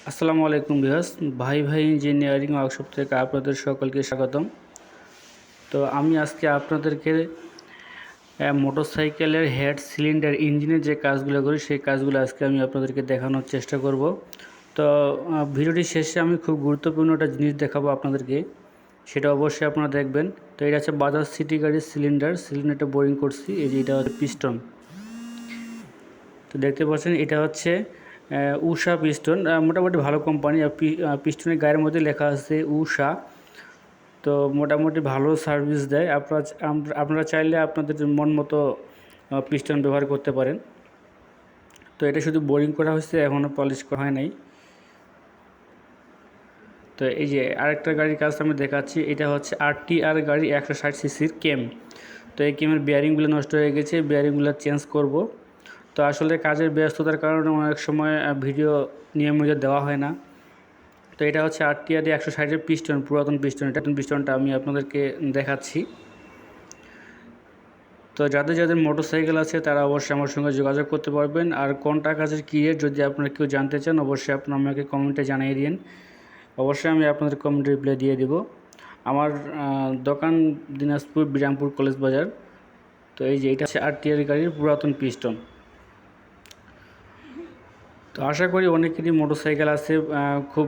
আসসালামু আলাইকুম ভিউয়ার্স, ভাই ইঞ্জিনিয়ারিং ওয়ার্কশপ থেকে আপনাদের সকলকে স্বাগতম। তো আমি আজকে আপনাদেরকে মোটরসাইকেলের হেড সিলিন্ডার ইঞ্জিনের যে কাজগুলো করি সেই কাজগুলো আজকে আমি আপনাদেরকে দেখানোর চেষ্টা করব। তো ভিডিওটি শেষে আমি খুব গুরুত্বপূর্ণ একটা জিনিস দেখাবো আপনাদেরকে, সেটা অবশ্যই আপনারা দেখবেন। তো এটা হচ্ছে বাজাজ সিটি গাড়ির সিলিন্ডারটা বোরিং করছি। এই যে এটা হচ্ছে পিস্টন। তো দেখতে পাচ্ছেন এটা হচ্ছে ঊষা পিস্টন, মোটামুটি ভালো কোম্পানি। পিস্টনের গায়ের মধ্যে লেখা আছে ঊষা। তো মোটামুটি ভালো সার্ভিস দেয়। আপনারা চাইলে আপনাদের মন মতো পিস্টন ব্যবহার করতে পারেন। তো এটা শুধু বোরিং করা হয়েছে, এখনও পলিশ করা হয় নাই। তো এই যে আরেকটা গাড়ির কাজ আমি দেখাচ্ছি। এটা হচ্ছে RTR গাড়ি 160 সিসির কেম। তো এই কেমের বিয়ারিংগুলো নষ্ট হয়ে গেছে, বিয়ারিংগুলো চেঞ্জ করব। তো আসলে কাজের ব্যস্ততার কারণে অনেক সময় ভিডিও নিয়মিত দেওয়া হয় না। তো এটা হচ্ছে RTR 160-এর পিস্টন, পুরাতন পিস্টনটা আমি আপনাদেরকে দেখাচ্ছি। তো যাদের মোটরসাইকেল আছে তারা অবশ্যই আমার সঙ্গে যোগাযোগ করতে পারবেন। আর কোনটা কাজের কী রেট যদি আপনারা কেউ জানতে চান, অবশ্যই আপনারা আমাকে কমেন্টে জানিয়ে দিন। অবশ্যই আমি আপনাদের কমেন্টে রিপ্লাই দিয়ে দেব। আমার দোকান দিনাজপুর বিরামপুর কলেজ বাজার। তো এই যে এটা হচ্ছে RTR গাড়ির পুরাতন পিস্টন। তো আশা করি অনেকেরই মোটরসাইকেল আছে, খুব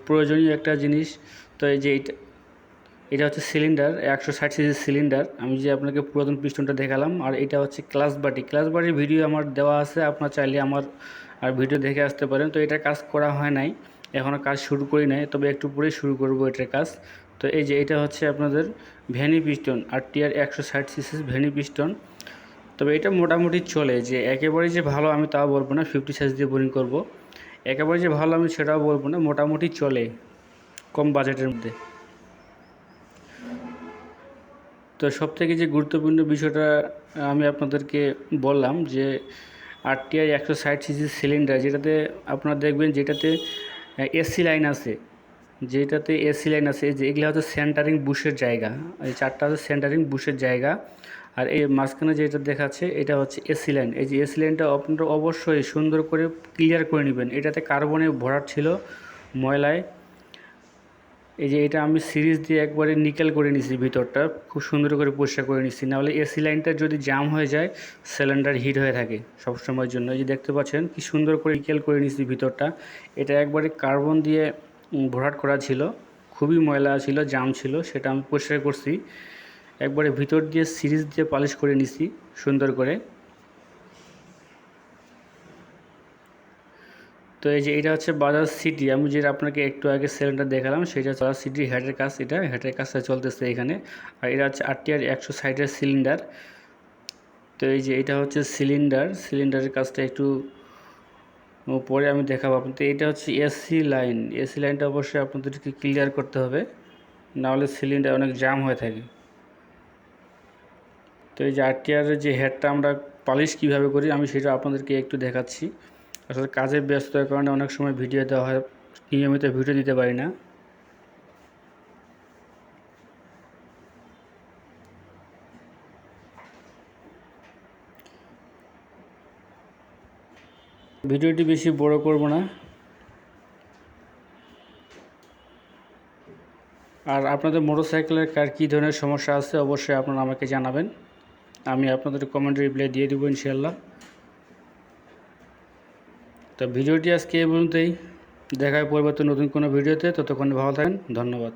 প্রয়োজনীয় একটা জিনিস। তো এই যে এটা হচ্ছে সিলিন্ডার, 160 সিসির সিলিন্ডার। আমি যে আপনাকে পুরাতন পিস্টনটা দেখালাম। আর এটা হচ্ছে ক্লাস বাটির ভিডিও আমার দেওয়া আছে, আপনারা চাইলে আমার ভিডিও দেখে আসতে পারেন। তো এটা কাজ করা হয় নাই, এখনও কাজ শুরু করি নাই, তবে একটু পরেই শুরু করব এটার কাজ। তো এই যে এটা হচ্ছে আপনাদের ভ্যানি পিস্টন, RTR 160 সিসির ভ্যানি পিস্টন। তবে এটা মোটামুটি চলে, যে একেবারেই যে ভালো আমি তাও বলবো না, 50 সাইজ দিয়ে বোরিং করব। একেবারে যে ভালো আমি সেটাও বলবো না, মোটামুটি চলে কম বাজেটের মধ্যে। তো সবথেকে যে গুরুত্বপূর্ণ বিষয়টা আমি আপনাদেরকে বললাম যে RTR 160 সিসি সিলিন্ডার, যেটাতে আপনারা দেখবেন যেটাতে এসি লাইন আছে, যে এগুলো হচ্ছে সেন্টারিং বুশের জায়গা। এই চারটা হচ্ছে সেন্টারিং বুশের জায়গা। আর এই মাঝখানে যেটা দেখাচ্ছে এটা হচ্ছে এসি লাইন। এই যে এসি লাইনটা আপনারা অবশ্যই সুন্দর করে ক্লিয়ার করে নেবেন। এটাতে কার্বনে ভরাট ছিল, ময়লায়। এই যে এটা আমি সিরিজ দিয়ে একবারে নিকেল করে নিছি, ভিতরটা খুব সুন্দর করে পরিষ্কার করে নিছি। নাহলে এসি লাইনটা যদি জাম হয়ে যায়, সিলিন্ডার হিট হয়ে থাকে সবসময়ের জন্য। এই যে দেখতে পাচ্ছেন কি সুন্দর করে নিকেল করে নিছি ভিতরটা। এটা একবারে কার্বন দিয়ে ভরাট করা ছিল, খুবই ময়লা ছিল, জাম ছিল, সেটা আমি পরিষ্কার করছি। একবারে ভিতর দিয়ে সিরিজ দিয়ে পালিশ করে নিছি সুন্দর করে। তো এই যে এটা হচ্ছে বাজাজ সিটি, আমি যেটা আপনাকে একটু আগে সিলিন্ডার দেখালাম সেটা হচ্ছে বাজাজ সিটি হেডের কাজ। এটা হেডের কাজটা চলতেছে এখানে। আর এটা হচ্ছে RTR 160-এর সিলিন্ডার। তো এই যে এটা হচ্ছে সিলিন্ডারের কাজটা একটু পরে আমি দেখাবো আপনাদের। তো এটা হচ্ছে এসি লাইনটা অবশ্যই আপনাদেরকে ক্লিয়ার করতে হবে, নাহলে সিলিন্ডার অনেক জাম হয়ে থাকে। তো এই যে RTR-এর যে হেডটা আমরা পালিশ কীভাবে করি আমি সেটা আপনাদেরকে একটু দেখাচ্ছি। আসলে কাজের ব্যস্ততার কারণে অনেক সময় ভিডিও দেওয়া হয়, নিয়মিত ভিডিও দিতে পারি না। ভিডিওটি বেশি বড় করব না। আর আপনাদের মোটরসাইকেলের কার কী ধরনের সমস্যা আছে অবশ্যই আপনারা আমাকে জানাবেন, আমি আপনাদের কমেন্টে রিপ্লাই দিয়ে দেবো ইনশাল্লাহ। তো ভিডিওটি আজকে এই পর্যন্তই, দেখা হয় পরবর্তী নতুন কোনো ভিডিওতে। ততক্ষণ ভালো থাকেন, ধন্যবাদ।